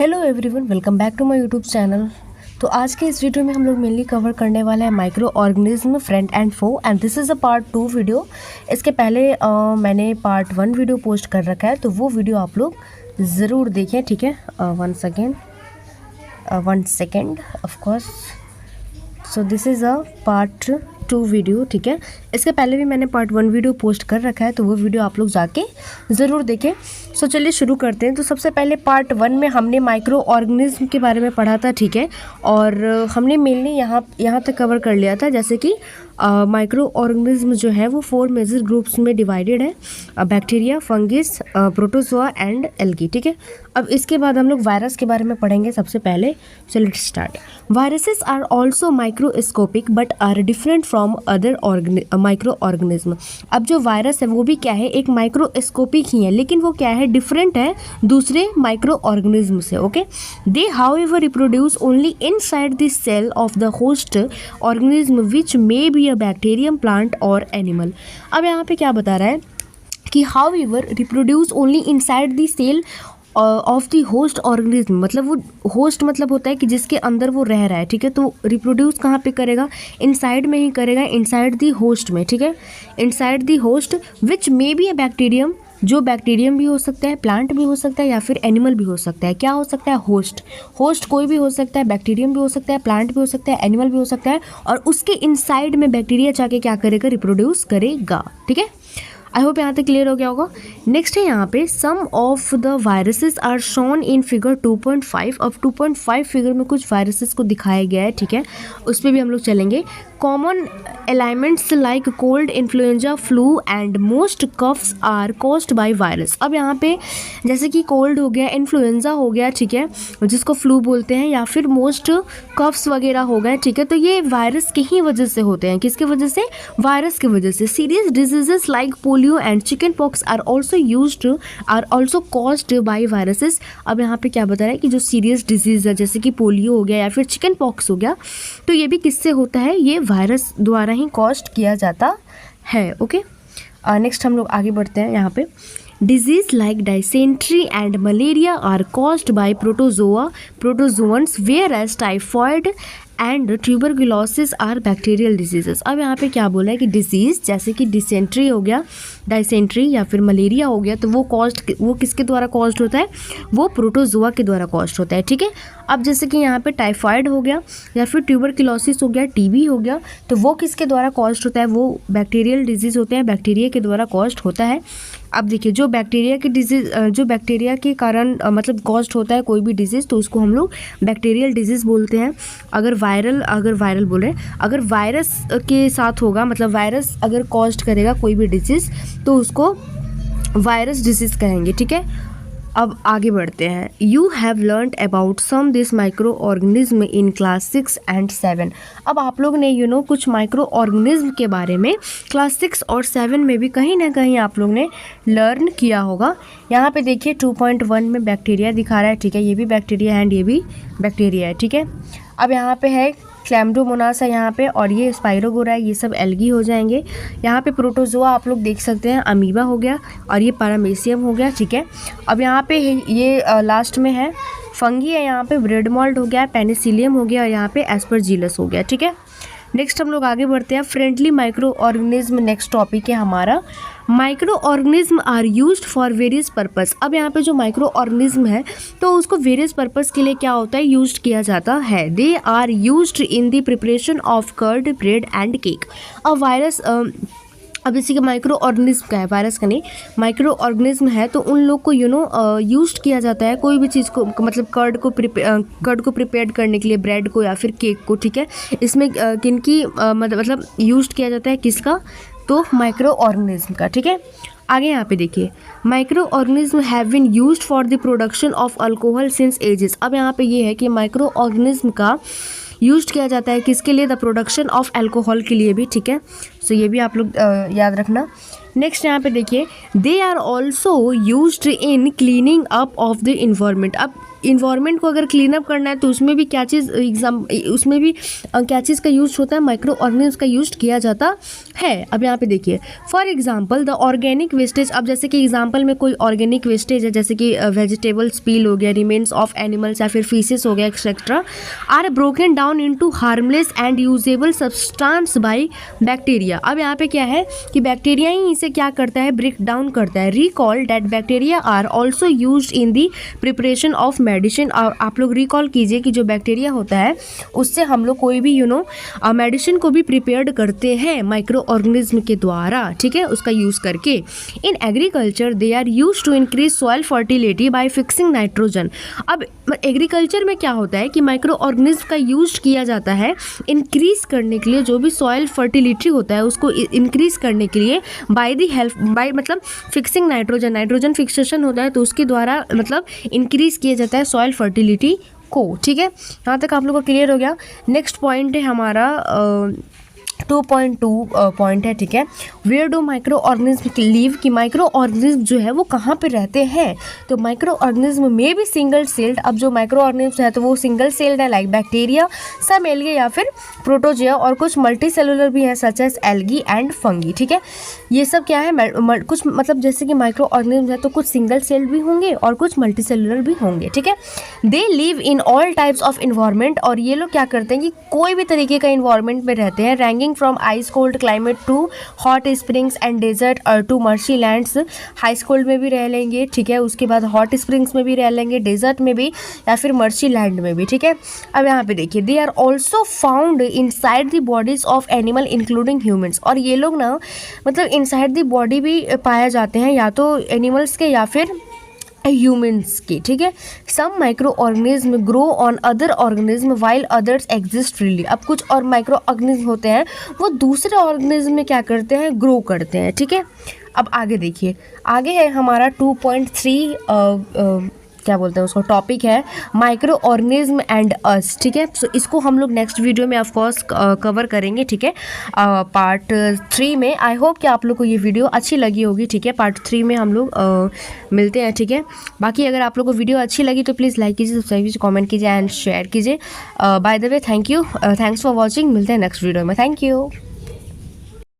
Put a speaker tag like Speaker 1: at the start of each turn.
Speaker 1: Hello everyone, welcome back to my YouTube channel. तो आज के इस वीडियो में हम लोग मेनली कवर करने वाले हैं microorganism friend and foe, and this is a part 2 video. इसके पहले मैंने पार्ट 1 वीडियो पोस्ट कर रखा है, तो वो वीडियो आप लोग ज़रूर देखें, ठीक है। One second of course. So this is a part 2 video, ठीक है। इसके पहले भी मैंने पार्ट 1 वीडियो पोस्ट कर रखा है, तो वो वीडियो आप लोग जाके ज़रूर देखें। सो चलिए शुरू करते हैं। तो सबसे पहले पार्ट 1 में हमने माइक्रो ऑर्गेनिज्म के बारे में पढ़ा था, ठीक है। और हमने मेनली यहाँ तक कवर कर लिया था, जैसे कि माइक्रो ऑर्गेनिज्म जो है वो 4 मेजर ग्रुप्स में डिवाइडेड है, bacteria, fungus, protozoa and algae, ठीक है। अब इसके बाद हम लोग वायरस के बारे में पढ़ेंगे सबसे पहले। So let's start. Viruses are also microscopic but are different from other microorganism. अब जो वायरस है वो भी क्या है, एक माइक्रोस्कोपिक ही है, लेकिन वो क्या है, डिफरेंट है दूसरे माइक्रो ऑर्गेनिज्म से, okay. They however reproduce only inside the cell of the host organism which may be a bacterium, plant or animal. अब यहाँ पे क्या बता रहा है कि however reproduce only inside the cell of the host organism, मतलब वो होस्ट मतलब होता है कि जिसके अंदर वो रह रहा है, ठीक है। तो रिप्रोड्यूस कहाँ पे करेगा, इनसाइड में ही करेगा, इनसाइड द होस्ट में, ठीक है। Inside the host which may be a bacterium, जो बैक्टीरियम भी हो सकता है, प्लांट भी हो सकता है, या फिर एनिमल भी हो सकता है। क्या हो सकता है, होस्ट कोई भी हो सकता है, बैक्टीरियम भी हो सकता है, प्लांट भी हो सकता है, एनिमल भी हो सकता है, और उसके इनसाइड में बैक्टीरिया जाके क्या करेगा, रिप्रोड्यूस करेगा, ठीक है। आई होप यहाँ तक क्लियर हो गया होगा। नेक्स्ट है यहाँ पे some of the viruses are shown in figure 2.5। अब 2.5 फिगर में कुछ वायरसेस को दिखाया गया है, ठीक है। उस पर भी हम लोग चलेंगे। Common elements like cold, influenza, flu and most coughs are caused by virus. अब यहाँ पे जैसे कि कोल्ड हो गया, इन्फ्लुएंजा हो गया, ठीक है, जिसको फ्लू बोलते हैं, या फिर मोस्ट कफ्स वगैरह हो गए, ठीक है। तो ये वायरस की ही वजह से होते हैं। किसके वजह से, वायरस की वजह से। Serious diseases like polio and chickenpox are also caused by viruses. अब यहाँ पे क्या बता रहा है कि जो सीरियस डिजीज है, जैसे कि पोलियो हो गया या फिर चिकन पॉक्स हो गया, तो ये भी किससे होता है, ये वायरस द्वारा ही कॉज्ड किया जाता है, ओके। नेक्स्ट हम लोग आगे बढ़ते हैं। यहाँ पे disease like dysentery and malaria are caused by protozoans, whereas typhoid and tuberculosis are bacterial diseases. अब यहाँ पे क्या बोला है कि डिजीज़ जैसे कि डिसेंट्री हो गया, डाइसेंट्री या फिर मलेरिया हो गया, तो वो किसके द्वारा कॉज्ड होता है, वो प्रोटोजोआ के द्वारा कॉज्ड होता है, ठीक है। अब जैसे कि यहाँ पे टाइफाइड हो गया या फिर ट्यूबरकुलोसिस हो गया, टीबी हो गया, तो वो किसके द्वारा कॉज्ड होता है, वो बैक्टीरियल डिजीज़ होते हैं, बैक्टीरिया के द्वारा कॉज्ड होता है। अब देखिए, जो बैक्टीरिया के कारण मतलब कॉज्ड होता है कोई भी डिजीज़, तो उसको हम लोग बैक्टीरियल डिजीज़ बोलते हैं। अगर वायरल बोल रहे हैं, अगर वायरस के साथ होगा, मतलब वायरस अगर कॉज्ड करेगा कोई भी डिजीज़, तो उसको वायरस डिजीज़ कहेंगे, ठीक है। अब आगे बढ़ते हैं। You have learned about some this microorganism in class 6 and 7। अब आप लोग ने कुछ माइक्रो ऑर्गेनिज्म के बारे में क्लास 6 और 7 में भी कहीं ना कहीं आप लोग ने लर्न किया होगा। यहाँ पे देखिए 2.1 में बैक्टीरिया दिखा रहा है, ठीक है, ये भी बैक्टीरिया है एंड ये भी बैक्टीरिया है, ठीक है। अब यहाँ पे है क्लैम्डोमोनास है यहाँ पे, और ये स्पाइरोगोरा है, ये सब एल्गी हो जाएंगे। यहाँ पे प्रोटोजोआ आप लोग देख सकते हैं, अमीबा हो गया, और ये पैरामीशियम हो गया, ठीक है। अब यहाँ पे ये लास्ट में है फंगी है, यहाँ पे ब्रेड मोल्ड हो गया, पेनिसिलियम हो गया, और यहाँ पे एस्परजिलस हो गया, ठीक है। नेक्स्ट हम लोग आगे बढ़ते हैं। Friendly microorganism next topic है हमारा। Microorganism are used for various purpose. अब यहाँ पे जो माइक्रो ऑर्गेनिज्म है, तो उसको वेरियस पर्पस के लिए क्या होता है, यूज्ड किया जाता है। They are used in the preparation of curd, bread and cake. अब इसी का माइक्रो ऑर्गेनिज्म का है, वायरस का नहीं, माइक्रो ऑर्गेनिज्म है, तो उन लोग को यूज्ड किया जाता है कोई भी चीज़ को, मतलब कर्ड को प्रिपेयर करने के लिए, ब्रेड को या फिर केक को, ठीक है। इसमें किनकी मतलब यूज्ड किया जाता है, किसका, तो माइक्रो ऑर्गेनिज्म का, ठीक है। आगे यहाँ पे देखिए, microorganism have been used for the production of alcohol since ages. अब यहाँ पे ये है कि माइक्रो ऑर्गेनिज्म का यूज्ड किया जाता है किसके लिए, द प्रोडक्शन ऑफ अल्कोहल के लिए भी, ठीक है। सो ये भी आप लोग याद रखना। नेक्स्ट यहाँ पे देखिए, they are also used in cleaning up of the environment. अब इन्वायरमेंट को अगर क्लीन अप करना है तो उसमें भी क्या चीज़ उसमें भी क्या चीज़ का यूज़ होता है, माइक्रो ऑर्गेनिज्म का यूज़ किया जाता है। अब यहाँ पे देखिए for example the organic wastage, अब जैसे कि एग्जांपल में कोई ऑर्गेनिक वेस्टेज है जैसे कि वेजिटेबल्स पील हो गया, रिमेन्स ऑफ एनिमल्स या फिर फीसेस हो गया etcetera, are broken down into harmless and usable substance by bacteria. अब यहाँ पे क्या है कि बैक्टीरिया ही इसे क्या करता है, ब्रेक डाउन करता है। Recall that bacteria are also used in the preparation of medicine. और आप लोग रिकॉल कीजिए कि जो बैक्टीरिया होता है उससे हम लोग कोई भी मेडिसिन को भी प्रिपेयर्ड करते हैं माइक्रो ऑर्गेनिज्म के द्वारा, ठीक है, उसका यूज़ करके। In agriculture they are use to increase soil fertility by fixing nitrogen. अब एग्रीकल्चर में क्या होता है कि माइक्रो ऑर्गेनिज्म का यूज किया जाता है इंक्रीज करने के लिए, जो भी सॉइल फर्टिलिटी होता है उसको इंक्रीज करने के लिए बाय दी हेल्प, बाय मतलब फिक्सिंग नाइट्रोजन, नाइट्रोजन फिक्सेशन होता है तो उसके द्वारा मतलब इंक्रीज किया जाता है सॉइल फर्टिलिटी को, ठीक है। यहाँ तक आप लोगों को क्लियर हो गया। नेक्स्ट पॉइंट है हमारा 2.2 पॉइंट है, ठीक है। Where do microorganism live, कि माइक्रो ऑर्गेनिज्म जो है वो कहाँ पे रहते हैं। तो माइक्रो ऑर्गेनिज्म में भी सिंगल सेल्ड, अब जो माइक्रो ऑर्गेनिज्म है तो वो सिंगल सेल्ड है लाइक बैक्टीरिया, सब एल्गे या फिर प्रोटोजिया, और कुछ मल्टी सेलुलर भी हैं such as algae and fungi, ठीक है। ये सब क्या है कुछ मतलब जैसे कि माइक्रो ऑर्गेनिज्म है तो कुछ सिंगल सेल्ड भी होंगे और कुछ मल्टी सेलुलर भी होंगे, ठीक है। They live in all types of environment, और ये लोग क्या करते हैं कि कोई भी तरीके का इन्वायरमेंट में रहते हैं, ranking from ice cold climate to hot springs and desert to marshy lands. Ice cold में भी रह लेंगे, ठीक है, उसके बाद हॉट स्प्रिंग्स में भी रह लेंगे, डेजर्ट में भी या फिर मर्शी लैंड में भी, ठीक है। अब यहाँ पे देखिए they are also found inside the bodies of animal including humans, और ये लोग ना मतलब इनसाइड द बॉडी भी पाए जाते हैं, या तो एनिमल्स के या फिर ह्यूमन्स की, ठीक है। Some microorganism grow on other organism while others exist freely. अब कुछ और माइक्रो ऑर्गेनिज्म होते हैं वो दूसरे ऑर्गेनिज्म में क्या करते हैं, ग्रो करते हैं, ठीक है। अब आगे देखिए, आगे है हमारा 2.3 क्या बोलते हैं उसको, टॉपिक है माइक्रो ऑर्गेनिज्म एंड अस, ठीक है। सो इसको हम लोग नेक्स्ट वीडियो में ऑफ कोर्स कवर करेंगे, ठीक है, पार्ट 3 में। आई होप कि आप लोग को ये वीडियो अच्छी लगी होगी, ठीक है। पार्ट 3 में हम लोग मिलते हैं, ठीक है। बाकी अगर आप लोग को वीडियो अच्छी लगी तो प्लीज़ लाइक कीजिए, सब्सक्राइब कीजिए, कॉमेंट कीजिए एंड शेयर कीजिए। By the way thank you, thanks for watching. मिलते हैं नेक्स्ट वीडियो में, थैंक यू।